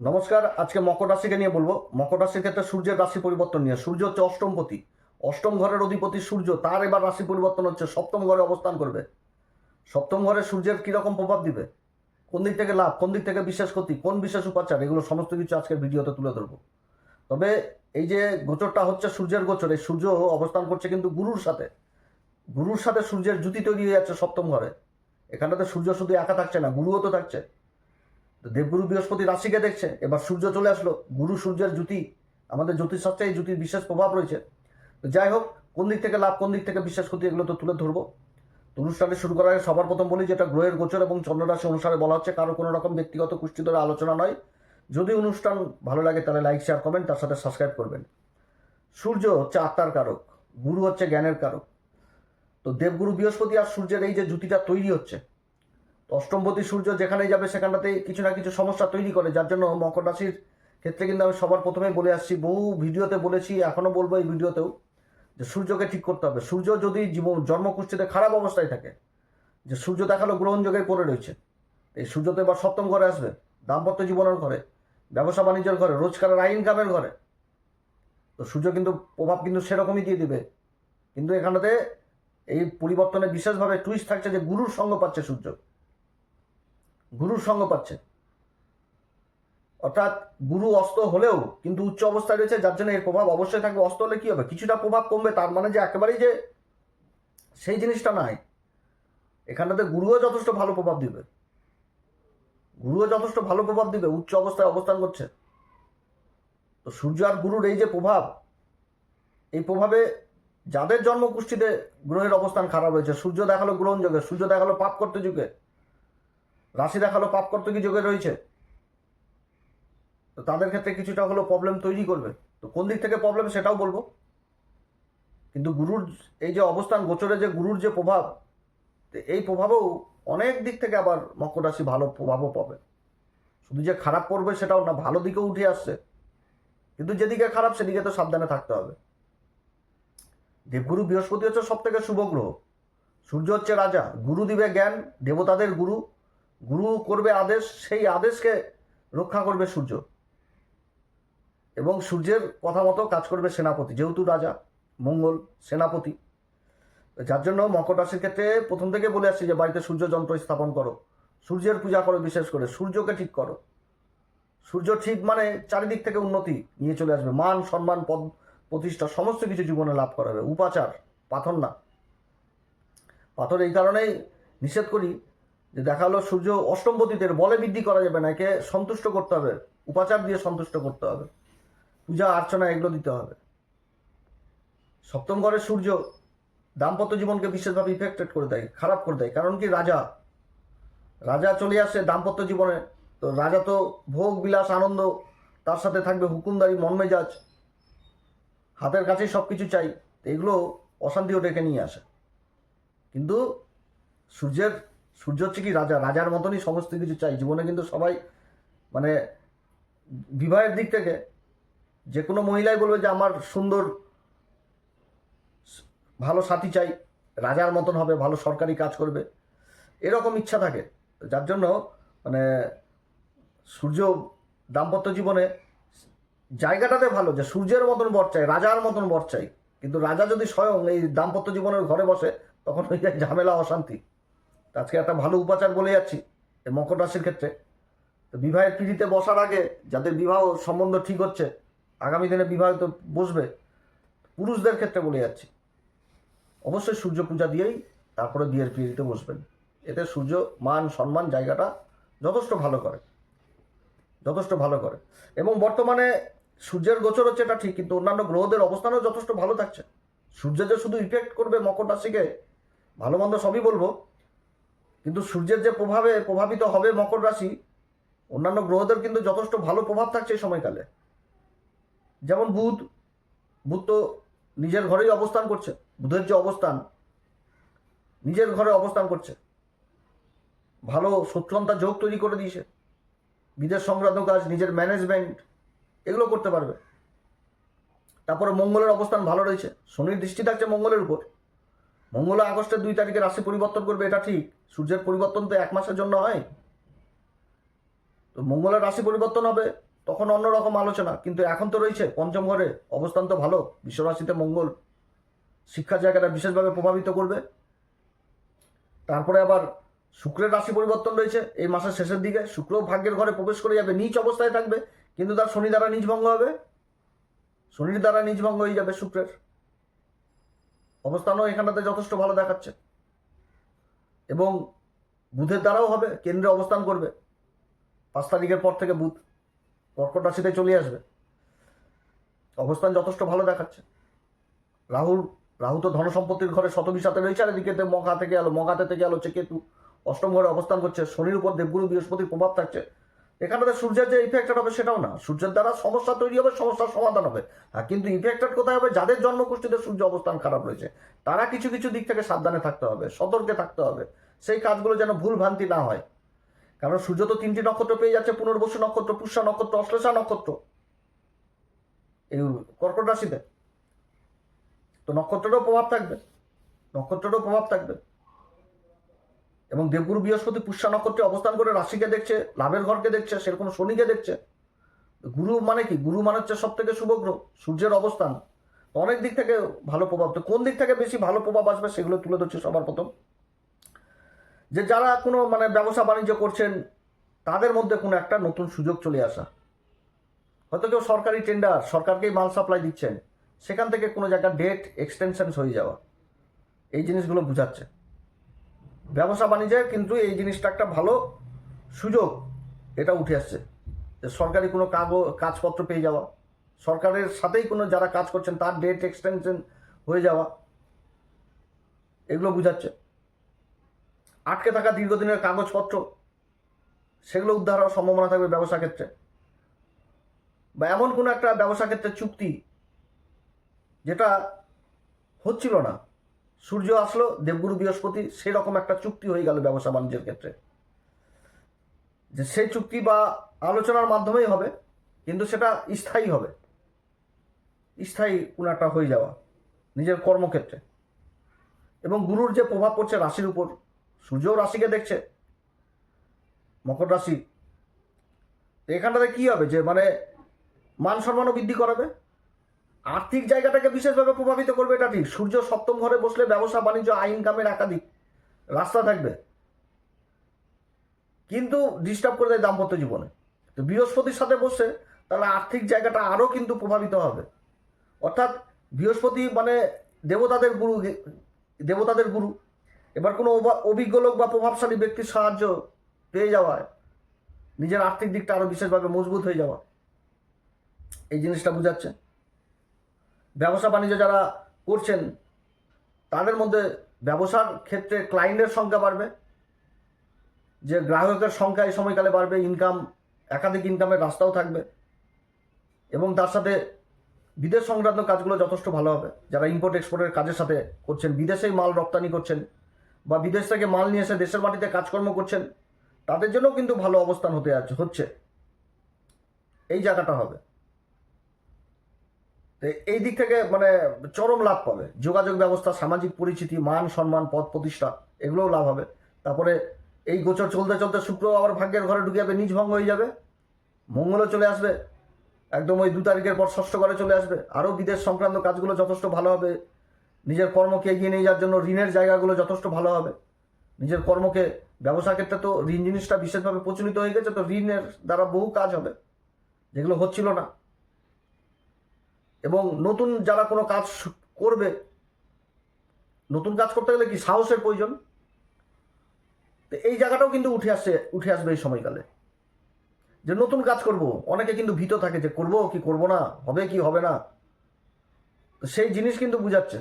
নমস্কার। আজকে মকর রাশিকে নিয়ে বলবো। মকর রাশির ক্ষেত্রে সূর্যের রাশি পরিবর্তন নিয়ে। সূর্য হচ্ছে অষ্টমপতি, অষ্টম ঘরের অধিপতি সূর্য। তার এবার রাশি পরিবর্তন হচ্ছে, সপ্তম ঘরে অবস্থান করবে। সপ্তম ঘরে সূর্যের কীরকম প্রভাব দিবে, কোন দিক থেকে লাভ, কোন দিক থেকে বিশেষ ক্ষতি, কোন বিশেষ উপাচার, এগুলো সমস্ত কিছু আজকের ভিডিওতে তুলে ধরবো। তবে এই যে গোচরটা হচ্ছে সূর্যের গোচর, এই সূর্য অবস্থান করছে কিন্তু গুরুর সাথে। গুরুর সাথে সূর্যের জুতি তৈরি হয়ে যাচ্ছে সপ্তম ঘরে। এখানটাতে সূর্য শুধু একা থাকছে না, গুরুও তো থাকছে। দেবগুরু বৃহস্পতি রাশিকে দেখছে, এবার সূর্য চলে আসলো। গুরু সূর্যের জুতি, আমাদের জ্যোতিষশাস্ত্রে এই জুতির বিশেষ প্রভাব রয়েছে। যাই হোক, কোন দিক থেকে লাভ, কোন দিক থেকে বিশেষ ক্ষতি, এগুলো তো তুলে ধরবো। তো অনুষ্ঠানটি শুরু করার আগে সবার প্রথম বলি, যেটা গ্রহের গোচর এবং চন্দ্ররাশি অনুসারে বলা হচ্ছে, কারো কোনো রকম ব্যক্তিগত কুষ্টি ধরে আলোচনা নয়। যদি অনুষ্ঠান ভালো লাগে তাহলে লাইক, শেয়ার, কমেন্ট, তার সাথে সাবস্ক্রাইব করবেন। সূর্য হচ্ছে আত্মার কারক, গুরু হচ্ছে জ্ঞানের কারক। তো দেবগুরু বৃহস্পতি আর সূর্যের এই যে জুতিটা তৈরি হচ্ছে, অষ্টমপতি সূর্য যেখানেই যাবে সেখানটাতে কিছু না কিছু সমস্যা তৈরি করে। যার জন্য মকর রাশির ক্ষেত্রে কিন্তু আমি সবার প্রথমে বলে আসছি, বহু ভিডিওতে বলেছি, এখনও বলবো এই ভিডিওতেও, যে সূর্যকে ঠিক করতে হবে। সূর্য যদি জন্মকুষ্ঠিতে খারাপ অবস্থায় থাকে, যে সূর্য দেখালো গ্রহণযোগে পড়ে রয়েছে, এই সূর্য তো এবার সপ্তম ঘরে আসবে, দাম্পত্য জীবনের ঘরে, ব্যবসা বাণিজ্যের ঘরে, রোজগারের ইনকামের ঘরে। তো সূর্য কিন্তু প্রভাব কিন্তু সেরকমই দিয়ে দিবে। কিন্তু এখানেতে এই পরিবর্তনে বিশেষভাবে টুইস্ট থাকছে যে গুরুর সঙ্গ পাচ্ছে সূর্য, গুরুর সঙ্গ পাচ্ছে। অর্থাৎ গুরু অস্ত হলেও কিন্তু উচ্চ অবস্থায় রয়েছে, যার জন্য এর প্রভাব অবশ্যই থাকবে। অস্ত হলে কি হবে, কিছুটা প্রভাব কমবে, তার মানে যে একেবারেই যে সেই জিনিসটা নয়। এখানটাতে গুরুও যথেষ্ট ভালো প্রভাব দিবে, গুরুও যথেষ্ট ভালো প্রভাব দিবে, উচ্চ অবস্থায় অবস্থান করছে। তো সূর্য আর গুরুর এই যে প্রভাব, এই প্রভাবে যাদের জন্মকুষ্ঠিতে গ্রহের অবস্থান খারাপ হয়েছে, সূর্য দেখালো গ্রহণ যোগে, সূর্য দেখালো পাপ করতে যুগে, রাশি দেখালো পাপ করতে কি যোগে রয়েছে, তো তাদের ক্ষেত্রে কিছুটা হলো প্রবলেম তৈরি করবে। তো কোন দিক থেকে প্রবলেম সেটাও বলবো। কিন্তু গুরুর এই যে অবস্থান গোচরে, যে গুরুর যে প্রভাব, এই প্রভাবেও অনেক দিক থেকে আবার মকর রাশি ভালো প্রভাবও পাবে। শুধু যে খারাপ করবে সেটাও না, ভালো দিকেও উঠে আসছে। কিন্তু যেদিকে খারাপ সেদিকে তো সাবধানে থাকতে হবে। দেবগুরু বৃহস্পতি হচ্ছে সব থেকে শুভ গ্রহ, সূর্য হচ্ছে রাজা, গুরু দিবে জ্ঞান, দেবতাদের গুরু, গুরু করবে আদেশ, সেই আদেশকে রক্ষা করবে সূর্য। এবং সূর্যের কথা মতো কাজ করবে সেনাপতি, যেহেতু রাজা মঙ্গল সেনাপতি। যার জন্য মকর রাশির ক্ষেত্রে প্রথম থেকে বলে আসছি যে বাড়িতে সূর্য যন্ত্র স্থাপন করো, সূর্যের পূজা করো, বিশেষ করে সূর্যকে ঠিক করো। সূর্য ঠিক মানে চারিদিক থেকে উন্নতি নিয়ে চলে আসবে, মান সম্মান পদ প্রতিষ্ঠা সমস্ত কিছু জীবনে লাভ করাবে। উপাচার, পাথর না। পাথর এই কারণেই নিষেধ করি যে দেখা হলো সূর্য অষ্টমপতিদের বলে বৃদ্ধি করা যাবে না, একে সন্তুষ্ট করতে হবে, উপাচার দিয়ে সন্তুষ্ট করতে হবে, পূজা অর্চনা এগুলো দিতে হবে। সপ্তম ঘরের সূর্য দাম্পত্য জীবনকে বিশেষভাবে ইফেক্টেড করে দেয়, খারাপ করে দেয়। কারণ কি, রাজা রাজা চলে আসে দাম্পত্য জীবনে। তো রাজা তো ভোগ বিলাস আনন্দ, তার সাথে থাকবে হুকুমদারি, মন মেজাজ, হাতের কাছেই সব কিছু চাই। এগুলো অশান্তিও ডেকে নিয়ে আসে। কিন্তু সূর্য হচ্ছে কি রাজা, রাজার মতনই সমস্ত কিছু চাই জীবনে। কিন্তু সবাই মানে বিবাহের দিক থেকে যে কোনো মহিলাই বলবে যে আমার সুন্দর ভালো সাথী চাই, রাজার মতন হবে, ভালো সরকারি কাজ করবে, এরকম ইচ্ছা থাকে। যার জন্য মানে সূর্য দাম্পত্য জীবনে জায়গাটাতে ভালো, যে সূর্যের মতন বর চাই, রাজার মতন বর চাই। কিন্তু রাজা যদি স্বয়ং এই দাম্পত্য জীবনের ঘরে বসে, তখন হয়ে যায় ঝামেলা, অশান্তি। আজকে একটা ভালো উপাচার বলে যাচ্ছি এই মকর রাশির ক্ষেত্রে। তো বিবাহের পিঁড়িতে বসার আগে যাদের বিবাহ সম্বন্ধ ঠিক হচ্ছে, আগামী দিনে বিবাহ তো বসবে, পুরুষদের ক্ষেত্রে বলে যাচ্ছি, অবশ্যই সূর্য পূজা দিয়েই তারপরে বিয়ের পিঁড়িতে বসবেন। এতে সূর্য মান সম্মান জায়গাটা যথেষ্ট ভালো করে, যথেষ্ট ভালো করে। এবং বর্তমানে সূর্যের গোচর হচ্ছে এটা ঠিক, কিন্তু অন্যান্য গ্রহদের অবস্থানও যথেষ্ট ভালো থাকছে। সূর্য যে শুধু ইফেক্ট করবে মকর রাশিকে, ভালো মন্দ সবই বলবো, কিন্তু সূর্যের যে প্রভাবে প্রভাবিত হবে মকর রাশি, অন্যান্য গ্রহদের কিন্তু যথেষ্ট ভালো প্রভাব থাকছে এই সময়কালে। যেমন বুধ, বুধ তো নিজের ঘরেই অবস্থান করছে, বুধের যে অবস্থান নিজের ঘরে অবস্থান করছে, ভালো শত্রুতা যোগ তৈরি করে দিয়েছে। বিদেশ সংক্রান্ত কাজ, নিজের ম্যানেজমেন্ট, এগুলো করতে পারবে। তারপরে মঙ্গলের অবস্থান ভালো রয়েছে, শনির দৃষ্টি থাকছে মঙ্গলের উপর। মঙ্গল আগস্টের 2 তারিখে রাশি পরিবর্তন করবে, এটা ঠিক। সূর্যের পরিবর্তন তো 1 মাসের জন্য হয়। তো মঙ্গলের রাশি পরিবর্তন হবে, তখন অন্যরকম আলোচনা। কিন্তু এখন তো রয়েছে পঞ্চম ঘরে অবস্থান তো ভালো, বিশ্বরাশিতে মঙ্গল, শিক্ষার জায়গাটা বিশেষভাবে প্রভাবিত করবে। তারপরে আবার শুক্রের রাশি পরিবর্তন রয়েছে এই মাসের শেষের দিকে। শুক্র ভাগ্যের ঘরে প্রবেশ করে যাবে, নিচ অবস্থায় থাকবে, কিন্তু তার শনি দ্বারা নিজ ভঙ্গ হবে, শনির দ্বারা নিজ ভঙ্গ হয়ে যাবে। শুক্রের অবস্থানও এখানটাতে যথেষ্ট ভালো দেখাচ্ছে, এবং বুধের দ্বারাও হবে, কেন্দ্রে অবস্থান করবে 5 তারিখের পর থেকে বুধ কর্কট রাশিতে চলে আসবে, অবস্থান যথেষ্ট ভালো দেখাচ্ছে। রাহু তো ধনসম্পত্তির ঘরে শতবিশাতে রয়েছে, আর এদিকে মগাতে থেকে হচ্ছে কেতু অষ্টম ঘরে অবস্থান করছে। শনির উপর দেবগুরু বৃহস্পতির প্রভাব থাকছে। এখানে সূর্যের যে ইফেক্টেড হবে সেটাও না, সূর্যের দ্বারা সমস্যা তৈরি হবে, সমস্যার সমাধান হবে। হ্যাঁ, কিন্তু ইফেক্টেড কোথায় হবে? যাদের জন্মকুষ্ঠিতে সূর্য অবস্থান খারাপ রয়েছে তারা কিছু কিছু দিক থেকে সাবধানে থাকতে হবে, সতর্কে থাকতে হবে, সেই কাজগুলো যেন ভুল ভ্রান্তি না হয়। কারণ সূর্য তো 3টি নক্ষত্র পেয়ে যাচ্ছে, পুনর্বসু নক্ষত্র, পুষ্যা নক্ষত্র, অশ্লেষা নক্ষত্র এই কর্কট রাশিতে। তো নক্ষত্রেরও প্রভাব থাকবে, এবং দেবগুরু বৃহস্পতি পুষ্যা নক্ষত্রে অবস্থান করে রাশিকে দেখছে, লাভের ঘরকে দেখছে, সেরকম শনিকে দেখছে। গুরু মানে কি? গুরু মানে হচ্ছে সব থেকে শুভ গ্রহ, সূর্যের অবস্থান অনেক দিক থেকে ভালো প্রভাব। তো কোন দিক থেকে বেশি ভালো প্রভাব আসবে সেগুলো তুলে ধরছে। সবার প্রথম, যে যারা কোনো ব্যবসা বাণিজ্য করছেন তাদের মধ্যে কোনো একটা নতুন সুযোগ চলে আসা, হয়তো কেউ সরকারি টেন্ডার, সরকারকেই মাল সাপ্লাই দিচ্ছেন, সেখান থেকে কোনো জায়গায় ডেট এক্সটেনশন হয়ে যাওয়া, এই জিনিসগুলো বোঝাচ্ছে। ব্যবসা বাণিজ্যের কিন্তু এই জিনিসটা একটা ভালো সুযোগ, এটা উঠে আসছে। যে সরকারি কোনো কাজপত্র পেয়ে যাওয়া, সরকারের সাথেই কোনো যারা কাজ করছেন তার ডেট এক্সটেনশন হয়ে যাওয়া, এগুলো বোঝাচ্ছে। আটকে থাকা দীর্ঘদিনের কাগজপত্র সেগুলো উদ্ধার হওয়ার সম্ভাবনা থাকবে ব্যবসা ক্ষেত্রে, বা এমন কোনো একটা ব্যবসা ক্ষেত্রে চুক্তি যেটা হচ্ছিল না, সূর্য আসলো, দেবগুরু বৃহস্পতি, সেরকম একটা চুক্তি হয়ে গেল ব্যবসা বাণিজ্যের ক্ষেত্রে। যে সেই চুক্তি বা আলোচনার মাধ্যমেই হবে, কিন্তু সেটা স্থায়ী হবে, স্থায়ী কোনো একটা হয়ে যাওয়া নিজের কর্মক্ষেত্রে। এবং গুরুর যে প্রভাব পড়ছে রাশির উপর, সূর্যও রাশিকে দেখছে, মকর রাশি। এখানটাতে কি হবে? যে মান সম্মানও বৃদ্ধি করাবে, আর্থিক জায়গাটাকে বিশেষভাবে প্রভাবিত করবে, এটা ঠিক। সূর্য সপ্তম ঘরে বসলে ব্যবসা বাণিজ্য, আয় ইনকামের একাধিক রাস্তা থাকবে, কিন্তু ডিস্টার্ব করে দেয় দাম্পত্য জীবনে। তো বৃহস্পতির সাথে বসে তাহলে আর্থিক জায়গাটা আরও কিন্তু প্রভাবিত হবে। অর্থাৎ বৃহস্পতি দেবতাদের গুরু। এবার কোনো অভিজ্ঞ লোক বা প্রভাবশালী ব্যক্তির সাহায্য পেয়ে যাওয়ায় নিজের আর্থিক দিকটা আরও বিশেষভাবে মজবুত হয়ে যাওয়া, এই জিনিসটা বোঝাচ্ছে। ব্যবসা বাণিজ্য যারা করছেন তাদের মধ্যে ব্যবসার ক্ষেত্রে ক্লায়েন্টের সংখ্যা বাড়বে, যে গ্রাহকের সংখ্যা এই সময়কালে বাড়বে, একাধিক ইনকামের রাস্তাও থাকবে, এবং তার সাথে বিদেশ সংক্রান্ত কাজগুলো যথেষ্ট ভালো হবে। যারা ইম্পোর্ট এক্সপোর্টের কাজের সাথে করছেন, বিদেশেই মাল রপ্তানি করছেন, বা বিদেশ থেকে মাল নিয়ে এসে দেশের মাটিতে কাজকর্ম করছেন, তাদের জন্য কিন্তু ভালো অবস্থান হচ্ছে, এই জায়গাটা হবে। এই দিক থেকে চরম লাভ পাবে। যোগাযোগ ব্যবস্থা, সামাজিক পরিচিতি, মান সম্মান, পদ প্রতিষ্ঠা, এগুলোও লাভ হবে। তারপরে এই গোচর চলতে চলতে শুক্র আবার ভাগ্যের ঘরে ঢুকে যাবে, নিজ ভঙ্গ হয়ে যাবে, মঙ্গলও চলে আসবে একদম ওই 2 তারিখের পর ষষ্ঠ ঘরে চলে আসবে। আরও বিদেশ সংক্রান্ত কাজগুলো যথেষ্ট ভালো হবে। নিজের কর্মকে এগিয়ে নিয়ে যাওয়ার জন্য ঋণের জায়গাগুলো যথেষ্ট ভালো হবে। নিজের কর্মকে, ব্যবসা ক্ষেত্রে তো ঋণ জিনিসটা বিশেষভাবে প্রচলিত হয়ে গেছে, তো ঋণের দ্বারা বহু কাজ হবে যেগুলো হচ্ছিল না। এবং নতুন যারা কোনো কাজ করবে, নতুন কাজ করতে গেলে কি সাহসের প্রয়োজন, তো এই জায়গাটাও কিন্তু উঠে আসবে এই সময়কালে। যে নতুন কাজ করব, অনেকে কিন্তু ভীত থাকে যে করব কি করব না, হবে কি হবে না, তো সেই জিনিস কিন্তু বুঝাচ্ছে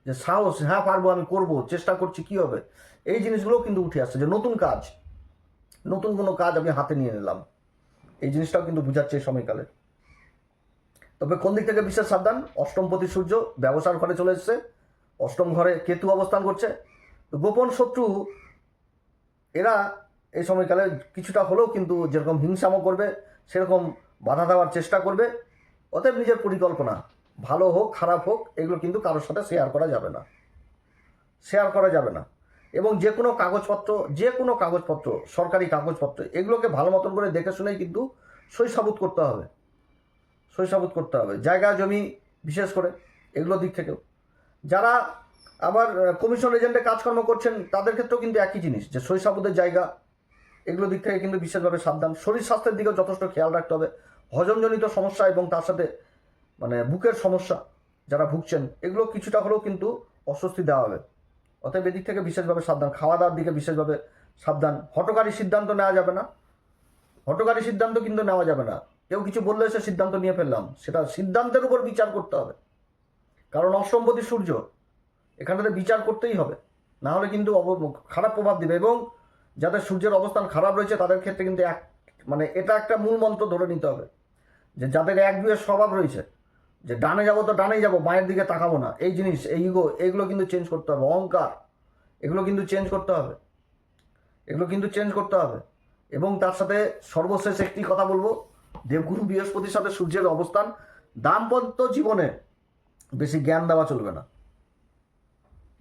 যে সাহস, হ্যাঁ পারবো, আমি করব, চেষ্টা করছি, কি হবে, এই জিনিসগুলো কিন্তু উঠে আসছে। যে নতুন কোনো কাজ আমি হাতে নিয়ে নিলাম, এই জিনিসটাও কিন্তু বুঝাচ্ছে এই সময়কালে। তবে কোন দিক থেকে বিশেষ সাবধান? অষ্টমপতি সূর্য ব্যবসার ঘরে চলে এসছে, অষ্টম ঘরে কেতু অবস্থান করছে। গোপন শত্রু এরা এই সময়কালে কিছুটা হলেও কিন্তু যেরকম হিংসামো করবে, সেরকম বাধা দেওয়ার চেষ্টা করবে। অতএব নিজের পরিকল্পনা, ভালো হোক খারাপ হোক, এগুলো কিন্তু কারোর সাথে শেয়ার করা যাবে না। এবং যে কোনো কাগজপত্র, সরকারি কাগজপত্র, এগুলোকে ভালো মতন করে দেখে শুনেই কিন্তু সই সাবুত করতে হবে, সই সাবুত করতে হবে। জায়গা জমি বিশেষ করে এগুলোর দিক থেকেও যারা আবার কমিশন এজেন্টে কাজকর্ম করছেন তাদের ক্ষেত্রেও কিন্তু একই জিনিস, যে সই সাবুতের জায়গা এগুলো দিক থেকে কিন্তু বিশেষভাবে সাবধান। শরীর স্বাস্থ্যের দিকেও যথেষ্ট খেয়াল রাখতে হবে। হজমজনিত সমস্যা এবং তার সাথে মানে বুকের সমস্যা যারা ভুগছেন এগুলো কিছুটা হলেও কিন্তু অস্বস্তি দেওয়া হবে। অতএব এদিক থেকে বিশেষভাবে সাবধান। খাওয়া দাওয়ার দিকে বিশেষভাবে সাবধান। হঠকারী সিদ্ধান্ত নেওয়া যাবে না, হঠকারী সিদ্ধান্ত কিন্তু নেওয়া যাবে না। কেউ কিছু বললে সে সিদ্ধান্ত নিয়ে ফেললাম, সেটা সিদ্ধান্তের উপর বিচার করতে হবে, কারণ অষ্টমপতি সূর্য এখানটাতে বিচার করতেই হবে, না হলে কিন্তু খারাপ প্রভাব দিবে। এবং যাদের সূর্যের অবস্থান খারাপ রয়েছে তাদের ক্ষেত্রে কিন্তু মানে এটা একটা মূল মন্ত্র ধরে নিতে হবে, যে যাদের একগুঁয়ে স্বভাব রয়েছে, যে ডানে যাবো তো ডানেই যাবো, বাঁয়ের দিকে তাকাবো না, এই জিনিস, এই ইগো, এগুলো কিন্তু চেঞ্জ করতে হবে। অহংকার, এগুলো কিন্তু চেঞ্জ করতে হবে, এগুলো কিন্তু চেঞ্জ করতে হবে। এবং তার সাথে সর্বশেষ একটি কথা বলবো, দেবগুরু বৃহস্পতির সাথে সূর্যের অবস্থান, দাম্পত্য জীবনে বেশি জ্ঞান দেওয়া চলবে না,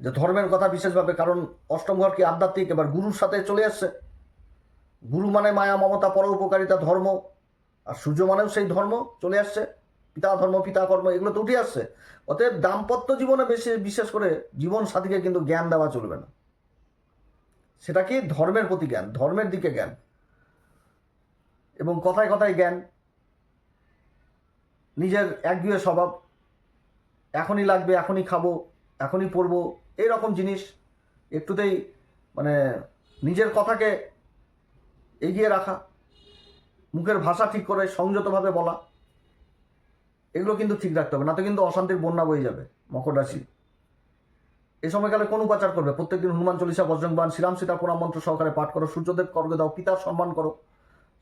যে ধর্মের কথা বিশেষভাবে, কারণ অষ্টম ঘর কি আধ্যাত্মিক, এবার গুরুর সাথে চলে আসছে। গুরু মানে মায়া মমতা পরোপকারিতা ধর্ম, আর সূর্য মানেও সেই ধর্ম চলে আসছে, পিতা ধর্ম পিতা কর্ম, এগুলো তো উঠে আসছে। অতএব দাম্পত্য জীবনে বিশেষ করে জীবন সাথীকে কিন্তু জ্ঞান দেওয়া চলবে না। সেটা কি ধর্মের প্রতি জ্ঞান, ধর্মের দিকে জ্ঞান, এবং কথায় কথায় জ্ঞান, নিজের একগুঁয়ে স্বভাব, এখনই লাগবে, এখনই খাবো, এখনই পড়বো, এইরকম জিনিস একটুতেই মানে নিজের কথাকে এগিয়ে রাখা, মুখের ভাষা ঠিক করে সংযতভাবে বলা, এগুলো কিন্তু ঠিক রাখতে হবে, না তো কিন্তু অশান্তির বন্যা বয়ে যাবে। মকর রাশি এই সময়কালে কোন উপাচার করবে? প্রত্যেকদিন হনুমান চল্লিশা, বজ্রংবাণ, শ্রীরাম সীতা প্রণাম মন্ত্র সহকারে পাঠ করো, সূর্যদেব কর্গ দাও, পিতার সম্মান করো,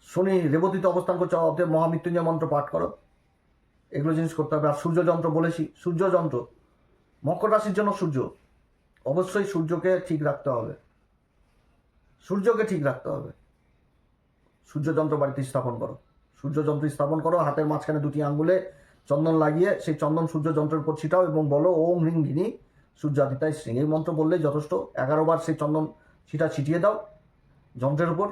শনি রেবতীতে অবস্থান করছে, অতএব মহামৃত্যুঞ্জয় মন্ত্র পাঠ করো, এগুলো জিনিস করতে হবে। আর সূর্যযন্ত্র বলেছি, সূর্যযন্ত্র মকর রাশির জন্য সূর্য, অবশ্যই সূর্যকে ঠিক রাখতে হবে, সূর্যকে ঠিক রাখতে হবে। সূর্যযন্ত্র বাড়িতে স্থাপন করো, সূর্যযন্ত্র স্থাপন করো, হাতের মাঝখানে দুটি আঙ্গুলে চন্দন লাগিয়ে সেই চন্দন সূর্যযন্ত্রের উপর ছিটাও এবং বলো ওম হ্রিং ঘিনি সূর্যাদিতায় শ্রী, এই মন্ত্র বললেই যথেষ্ট। 11 বার সেই চন্দন ছিটিয়ে দাও যন্ত্রের উপর।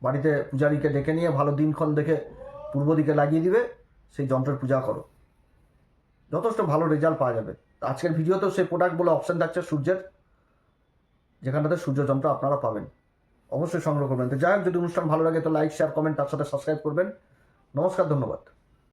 বাড়িতে পূজারীকে ডেকে নিয়ে ভালো দিনক্ষণ দেখে পূর্ব দিকে লাগিয়ে দিবে, সেই যন্ত্রের পূজা করো, যথেষ্ট ভালো রেজাল্ট পাওয়া যাবে। আজকের ভিডিওতেও সেই প্রোডাক্ট বলে অপশান থাকছে সূর্যের, যেখানটাতে সূর্যযন্ত্র আপনারা পাবেন, অবশ্যই সংগ্রহ করবেন। তো যাই হোক, যদি অনুষ্ঠান ভালো লাগে তো লাইক শেয়ার কমেন্ট তার সাথে সাবস্ক্রাইব করবেন। নমস্কার, ধন্যবাদ।